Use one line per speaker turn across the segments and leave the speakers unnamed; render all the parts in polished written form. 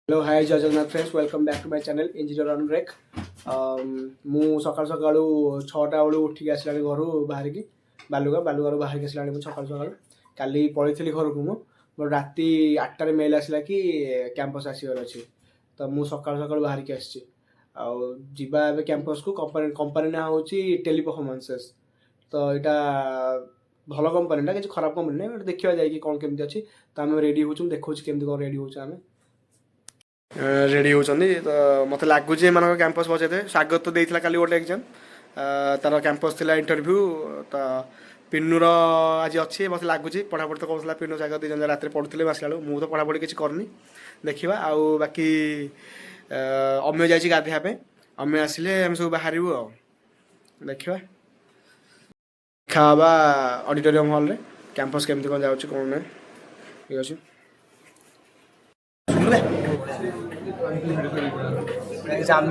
Hello hi जय Jagannath friends welcome back to my channel engineer on break मु सकाल सकाळू 6टा बेलू उठिक आसला घर बाहर की बालुगारू बाहर की आसला सकाल सकाल काली पळैଥିଲି घरକୁ मु बट राति 8टारे मेल आसला कि कैंपस आसीबार अछि तो मु सकाल सकाळ बाहर की आछि आ जिबा एबे कैंपस को कंपनी ना होची टेली परफॉर्मेंसेस तो एटा भल कंपनी किसी खराब कंपनी ना देखा जाए कि कौन केमती अच्छी तो आम रेडी हो देखा केमती कौन रेडी होचे आम रेडी होती तो मत लगुच एम कैंपस बचेदे स्वागत तो देता काली गोटे एग्जाम तार कैंपस थिला इंटरव्यू तो पिन्नुर आज अच्छी मत लगुच पढ़ापढ़ी तो कहला पिन्नु स्वागत दी जन रात पढ़ुले आसला मुझे तो पढ़ापढ़ी किसी करनी देखा आउ बाकी अम्य जा गाधेवाई अम्य आसिले आम सब बाहर देखा देखा ऑडिटोरियम हॉल रे कैंपस केमती कौन जाऊँ कौन ना ये अच्छे आम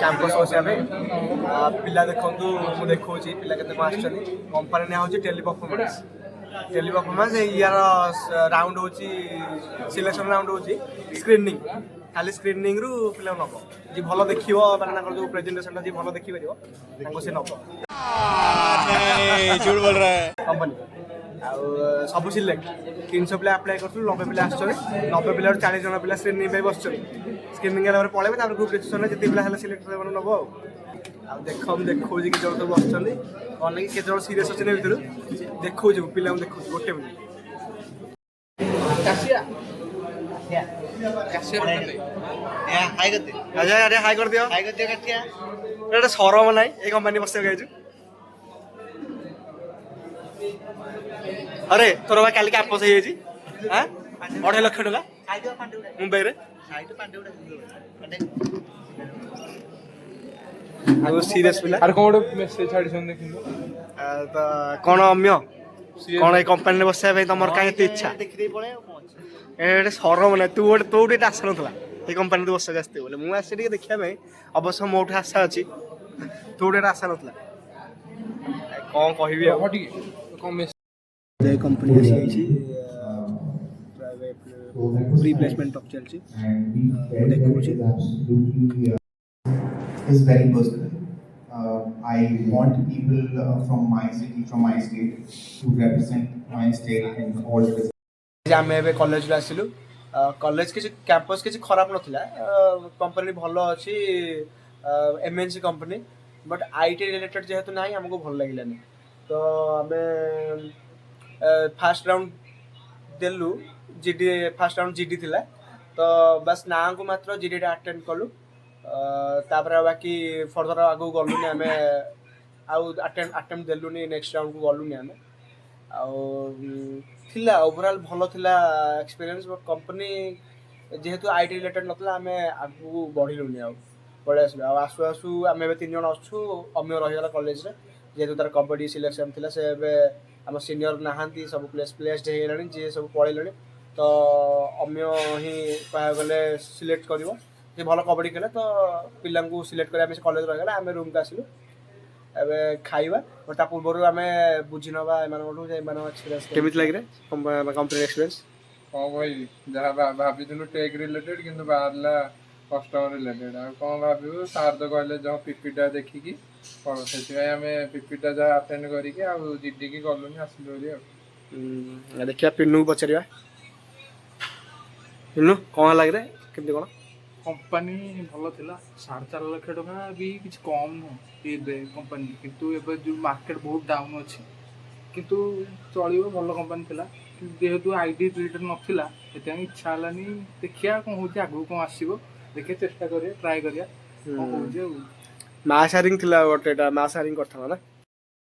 कैंपस बसिया पिला देखु मुझे देखा पिला के कंपनी ना हूँ टेली परफॉर्मेंस यार राउंड हो सिलेक्शन राउंड हो स्क्रीनिंग खाली स्क्रीनिंग रु पिला नब जी भल देख माने जो प्रेजेंटेशन जी भल देखी पार से नब कंपनी सब सिलेक्ट 300 पिला आप्लाय कर 90 पिला आस 90 पिला 40 जन पिला स्क्रीनिंग बस स्क्रीनिंग पड़े ग्रुप डिस्कसन जिते पिला सिलेक्ट नब देख देखा कि सब बस कौन लगे केत सीरीयस अच्छे भर देखा पिला देखा गोटे मिनट हाई कर दियो सरम ना ये कंपनी बस अरे तोर भाई काली कैंपस हो 2.5 लाख टका मुंबई रे सीरियस पिला
आर कोन मेसेज छाडी सन देखिन
तो कोन अम्य कोन ए कंपनी बसया भाई तमर काहे ते इच्छा देख दे पळे ए शरम ना तू गोटे आशा नथला ए कंपनी तो बसया आस्ते बोले मु आसे देखिया भाई अवश्य मोठ आशा अछि तू गोटे आशा नथला कोन कहबी
हटी कोन
कंपनी आसी रिप्लेसमेंट ऑफ चलची
is very personal. I want people from my city, from my state, to represent my state in all the.
आम ए कॉलेज आसिलु कॉलेज किसी कैंपस किसी खराब नथिला कंपनी भल अच्छी MNC company but IT related जेहेतु ना हमको भल लगिलानी तो आम फास्ट राउंड देलु जीडी फास्ट राउंड जीडी थिला तो बस ना को मात्र जीडी अटेंड कलु तापर बाकी फर्दर आगु गलुनी आम अटेम्प्ट देलुनी नेक्स्ट राउंड को गलुनी आम थिला ओवरऑल भल थिला एक्सपीरियंस बट कंपनी जेहेतु आईटी रिलेटेड नथला आम आगु बढ़िलुनी पड़े आसलु आसु आसु आम 3 जन आसु अम्य रहीगला कॉलेज रे जेहेतु तार कबड्डी सिलेक्शन थिला से आम सीनियर नहांती सब प्लेस्ड हो जी सब पलैले तो अम्य ही कह गले सिलेक्ट कर भल कबड्डी खेले तो पिला सिलेक्ट कर कॉलेज रहीगला आम रूम को आसलु एवं खाइबा बट ता पूर्व आम बुझी नवा एक्सपीरियंस केमी लगे कंपनी एक्सपीरियंस
हां भाई जहा भाबिथिलु टेक रिलेटेड किंतु बाहरला कस्टमर रिलेटेड आ कोन भाबिबु सार तो कहले जो पीपीटा देखिकी कोन सेति आम पीपीटा जा अटेंड करिके आ जीडी की गलुनी आसिलु रे
देखिया पिन्नु पचारिया पिन्नु कौन लगे केमती कौन
कंपनी भल थिला 4.5 लाख टका भी किछ कम न ए कंपनी किंतु एबे जो मार्केट बहुत डाउन अछि किंतु चलिबो भल कंपनी थिला जेहेतु आईडी रिलेटेड नथिला एते इच्छा हलानी देखिया कोन होची आगु कोन आसीबो देखे चेष्टा करिया ट्राई करिया कोन होजे
मास हायरिंग थिला गोटेटा मास हायरिंग करथला ना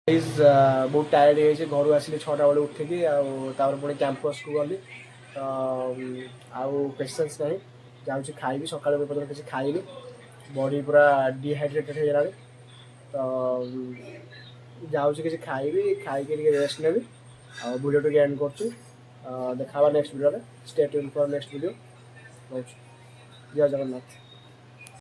इज बहुत टायर्ड हे जे घर आसिले 6टा बेले उठिकी आ तापर पुणी कैंपस को गली आउ पेशेंस नहीं जाऊँ खाइबी सकाल पर्यटन किसी खाइनी बॉडी पूरा डिहाइड्रेटेड हो गला तो जाऊँ किसी खाइबी खाइक रेस्ट नेबी आ वीडियो टी एंड कर देखा next video stay tune for next video जय जगन्नाथ।